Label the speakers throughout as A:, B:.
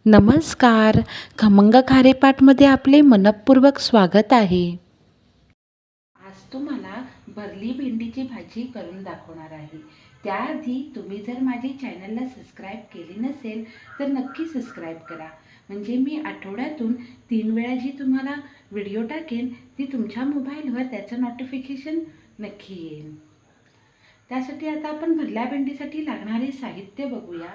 A: नमस्कार. खमंग खारेपाटमध्ये आपले मनःपूर्वक स्वागत आहे. आज तुम्हाला भरली भेंडीची भाजी करून दाखवणार आहे. त्याआधी तुम्ही जर माझी चॅनलला सबस्क्राईब केली नसेल तर नक्की सबस्क्राईब करा. म्हणजे मी आठवड्यातून 3 वेळा जी तुम्हाला व्हिडिओ टाकेन ती तुमच्या मोबाईलवर त्याचं नोटिफिकेशन नक्की येईल. त्यासाठी आता आपण भरल्या भेंडीसाठी लागणारे साहित्य बघूया.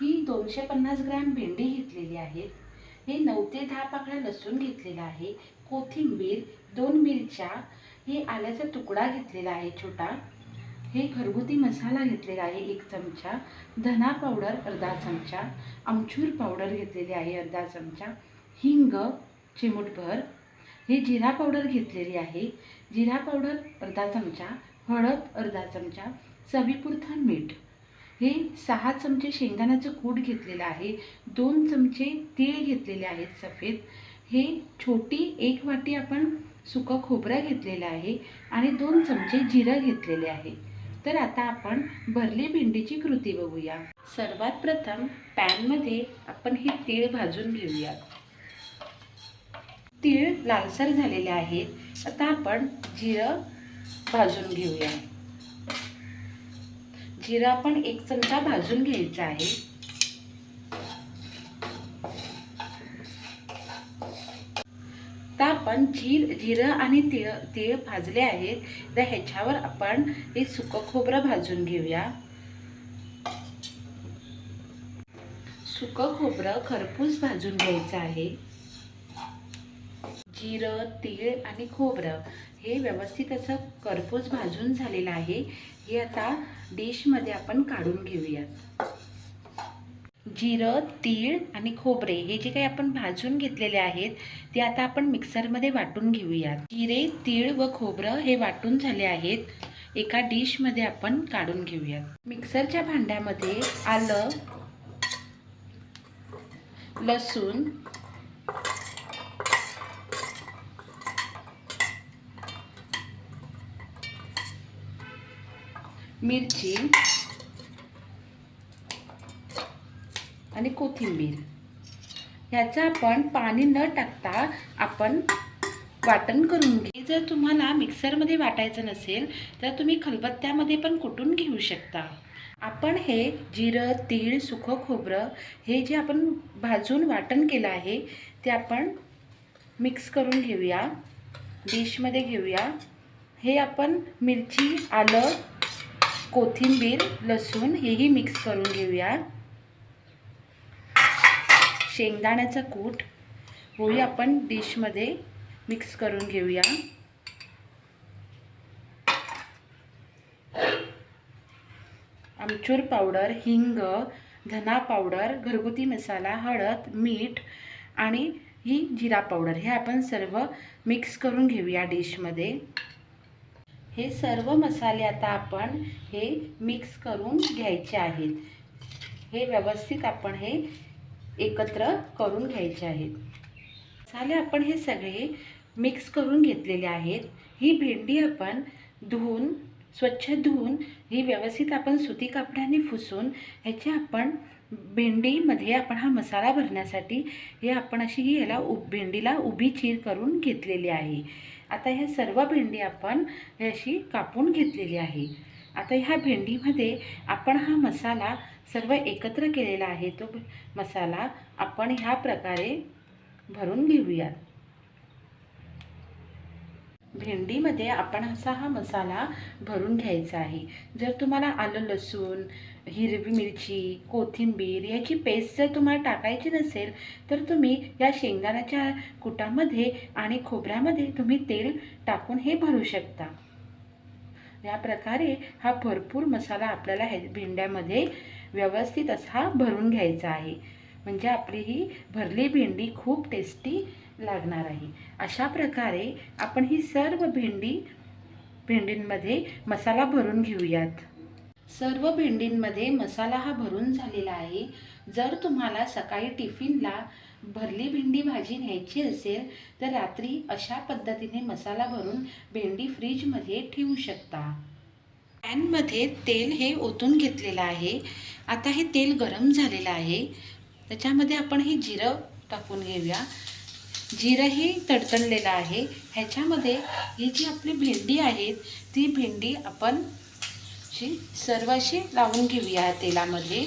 A: ही 250 ग्रॅम भेंडी घेतलेली आहे. हे 9 ते 10 पाकळ्या लसूण घेतलेला आहे. कोथिंबीर, 2 मिरच्या, हे आल्याचा तुकडा घेतलेला आहे छोटा. हे घरगुती मसाला घेतलेला आहे 1 चमचा, धना पावडर अर्धा चमचा, आमचूर पावडर घेतलेली आहे अर्धा चमचा, हिंग चिमूटभर, हे जिरा पावडर घेतलेली आहे. जिरा पावडर अर्धा चमचा, हळद अर्धा चमचा, चवीपुरतं मीठ. हे 6 चमचे शेंगदाण्याचं कूट घेतलेलं आहे. 2 चमचे तीळ घेतलेले आहेत सफेद. हे छोटी 1 वाटी आपण सुकं खोबरं घेतलेलं आहे आणि 2 चमचे जिरं घेतलेले आहे. तर आता आपण भरली भेंडीची कृती बघूया. सर्वात प्रथम पॅनमध्ये आपण हे तीळ भाजून घेऊया. तीळ लालसर झालेले आहेत. आता आपण जिरं भाजून घेऊया. जिरा आपण 1 चमचा भाजून घ्यायचा आहे. आता आपण जिरं आणि तीळ भाजले आहेत. तर ह्याच्यावर आपण हे सुकं खोबरं भाजून घेऊया. सुकं खोबरं खरपूस भाजून घ्यायचं आहे. जिरं, तीळ आणि खोबरं हे व्यवस्थित असं खरपूस भाजून झालेलं आहे. हे आता डिशमध्ये आपण काढून घेऊया. जिरं, तीळ आणि खोबरे हे जे काही आपण भाजून घेतलेले आहेत ते आता आपण मिक्सरमध्ये वाटून घेऊया. जिरे, तीळ व खोबरं हे वाटून झाले आहेत. एका डिशमध्ये आपण काढून घेऊया. मिक्सरच्या भांड्यामध्ये आलं, लसूण, मिरची आणि कोथिंबीर ह्याचं आपण पाणी न टाकता आपण वाटण करून घे. जर तुम्हाला मिक्सरमध्ये वाटायचं नसेल तर तुम्ही खलबत्त्यामध्ये पण कुटून घेऊ शकता. आपण हे जिरं, तीळ, सुकं खोबरं हे जे आपण भाजून वाटण केलं आहे ते आपण मिक्स करून घेऊया. डिशमध्ये घेऊया. हे आपण मिरची, आलं, कोथिंबीर, लसूण हेही मिक्स करून घेऊया. शेंगदाण्याचा कूट होई आपण डिशमध्ये मिक्स करून घेऊया. आमचूर पावडर, हिंग, धना पावडर, घरगुती मसाला, हळद, मीठ आणि ही जिरा पावडर हे आपण सर्व मिक्स करून घेऊया डिशमध्ये. हे सर्व मसाले आता आपण हे मिक्स करून घ्यायचे आहेत. हे व्यवस्थित आपण हे एकत्र करून घ्यायचे आहेत. मसाले आपण हे सगळे मिक्स करून घेतलेले आहेत. ही भेंडी आपण स्वच्छ धुवून ही व्यवस्थित आपण सुती कापडाने पुसून ह्याची आपण भेंडीमध्ये आपण हा मसाला भरण्यासाठी हे आपण अशी ह्याला भेंडीला उभी चीर करून घेतलेली आहे. आता ह्या सर्व भेंडी आपण अशी कापून घेतलेली आहे. आता ह्या भेंडीमध्ये आपण हा मसाला सर्व एकत्र केलेला आहे. तो मसाला आपण ह्या प्रकारे भरून घेऊया. भेंडीमध्ये आपण असा हा मसाला भरून घ्यायचा आहे. जर तुम्हाला आलं, लसूण, हिरवी मिरची, कोथिंबीर याची पेस्ट जर तुम्हाला टाकायची नसेल तर तुम्ही या शेंगदाण्याच्या कुटामध्ये आणि खोबऱ्यामध्ये तुम्ही तेल टाकून हे भरू शकता. या प्रकारे हा भरपूर मसाला आपल्याला भेंड्यामध्ये व्यवस्थित असा भरून घ्यायचा आहे. म्हणजे आपली ही भरली भेंडी खूप टेस्टी लागणार आहे. अशा प्रकारे आपण ही सर्व भेंडींमध्ये मसाला भरून घेऊयात. सर्व भेंडींमध्ये मसाला हा भरून झालेला आहे. जर तुम्हाला सकाळी टिफिनला भरली भेंडी भाजी न्यायची असेल तर रात्री अशा पद्धतीने मसाला भरून भेंडी फ्रीजमध्ये ठेवू शकता. पॅनमध्ये तेल हे ओतून घेतलेलं आहे. आता हे तेल गरम झालेलं आहे. त्याच्यामध्ये आपण हे जिरं टाकून घेऊया. जिरंही तडतडलेलं आहे. ह्याच्यामध्ये ही जी आपली भेंडी आहे ती भेंडी आपण सर्व अशी लावून घेऊया तेलामध्ये.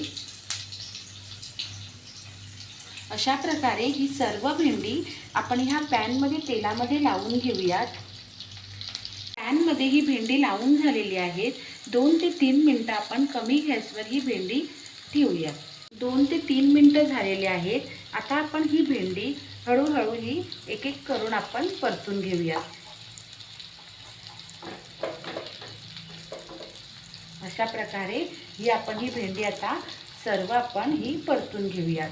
A: अशा प्रकारे ही सर्व भेंडी आपण ह्या पॅनमध्ये तेलामध्ये लावून घेऊयात. पॅनमध्ये ही भेंडी लावून झालेली आहे. 2 ते 3 मिनटं आपण कमी गॅसवर ही भेंडी ठेवूया. 2 ते 3 मिनटं झालेली आहेत. आता आपण ही भेंडी हळूहळू ही एक एक करून आपण परतून घेऊया. अशा प्रकारे ही भेंडी आता सर्व आपण ही परतून घेऊया.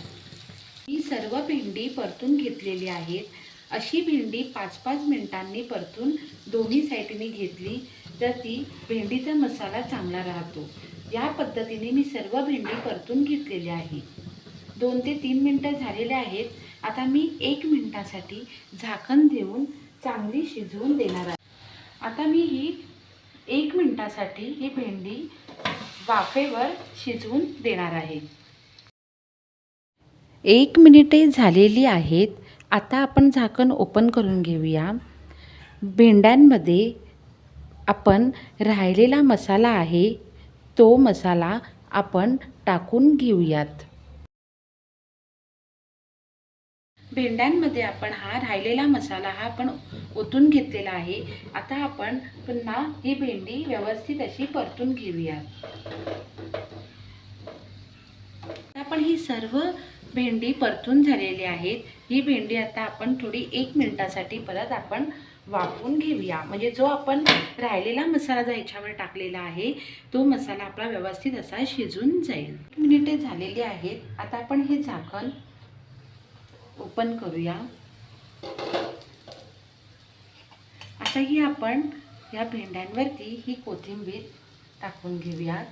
A: ही सर्व भेंडी परतून घेतलेली आहेत. अशी भेंडी 5-5 मिनिटांनी परतून दोन्ही साईडनी घेतली तर ती भेंडीचा मसाला चांगला राहतो. या पद्धतीने मी सर्व भेंडी परतून घेतलेली आहे. 2 ते 3 मिनिटं झालेले आहेत. आता मी 1 मिनिटासाठी झाकण देऊन चांगली शिजवून देणार आहे. आता मी ही 1 मिनिटासाठी ही भेंडी वाफेवर शिजवून देणार आहे. 1 मिनिटे झालेली आहेत. आता आपण झाकण ओपन करून घेऊया. भेंड्यांमध्ये आपण राहिलेला मसाला आहे तो मसाला आपण टाकून घेऊयात. भेंड्यांमध्ये आपण हा राहिलेला मसाला आपण ओतून घेतलेला आहे. आता आपण पुन्हा ही भेंडी व्यवस्थित अशी परतून घेऊयात. आपण ही सर्व भेंडी परतून झालेली आहेत. ही भेंडी आता आपण थोडी 1 मिनिटासाठी परत आपण वाफवून घेऊया. म्हणजे जो आपण राहिलेला मसाला जो ह्याच्यावर टाकलेला आहे तो मसाला आपला व्यवस्थित असा शिजून जाईल. 1 मिनिटे झालेली आहेत. आता आपण हे झाकण ओपन करूया. आता ही आपण या भेंड्यांवरती ही कोथिंबीर टाकून घेऊयात.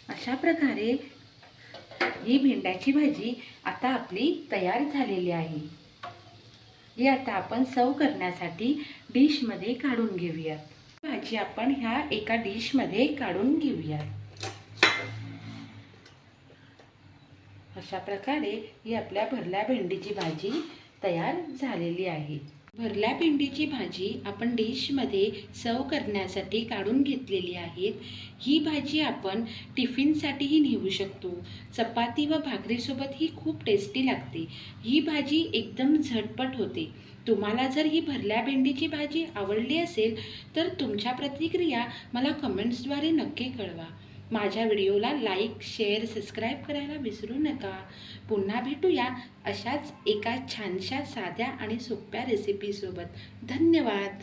A: अशा प्रकारे ही भेंड्याची भाजी आता आपली तयार झालेली आहे. ही आता आपण सर्व करण्यासाठी डिशमध्ये काढून घेऊयात. भाजी आपण ह्या एका डिशमध्ये काढून घेऊयात. अशा प्रकारे ही आपल्या भरल्या भेंडीची भाजी तयार झालेली आहे. भरल्या भेंडीची भाजी आपण डिशमध्ये सर्व करण्यासाठी काढून घेतलेली आहे. ही भाजी आपण टिफिनसाठीही नेऊ शकतो. चपाती व भाकरीसोबत ही खूप टेस्टी लागते. ही भाजी एकदम झटपट होते. तुम्हाला जर ही भरल्या भेंडीची भाजी आवडली असेल तर तुमच्या प्रतिक्रिया मला कमेंट्सद्वारे नक्की कळवा. माझ्या व्हिडिओला लाईक, शेअर, सबस्क्राईब करायला विसरू नका. पुन्हा भेटूया अशाच एका छानशा साध्या आणि सोप्या रेसिपीसोबत. धन्यवाद.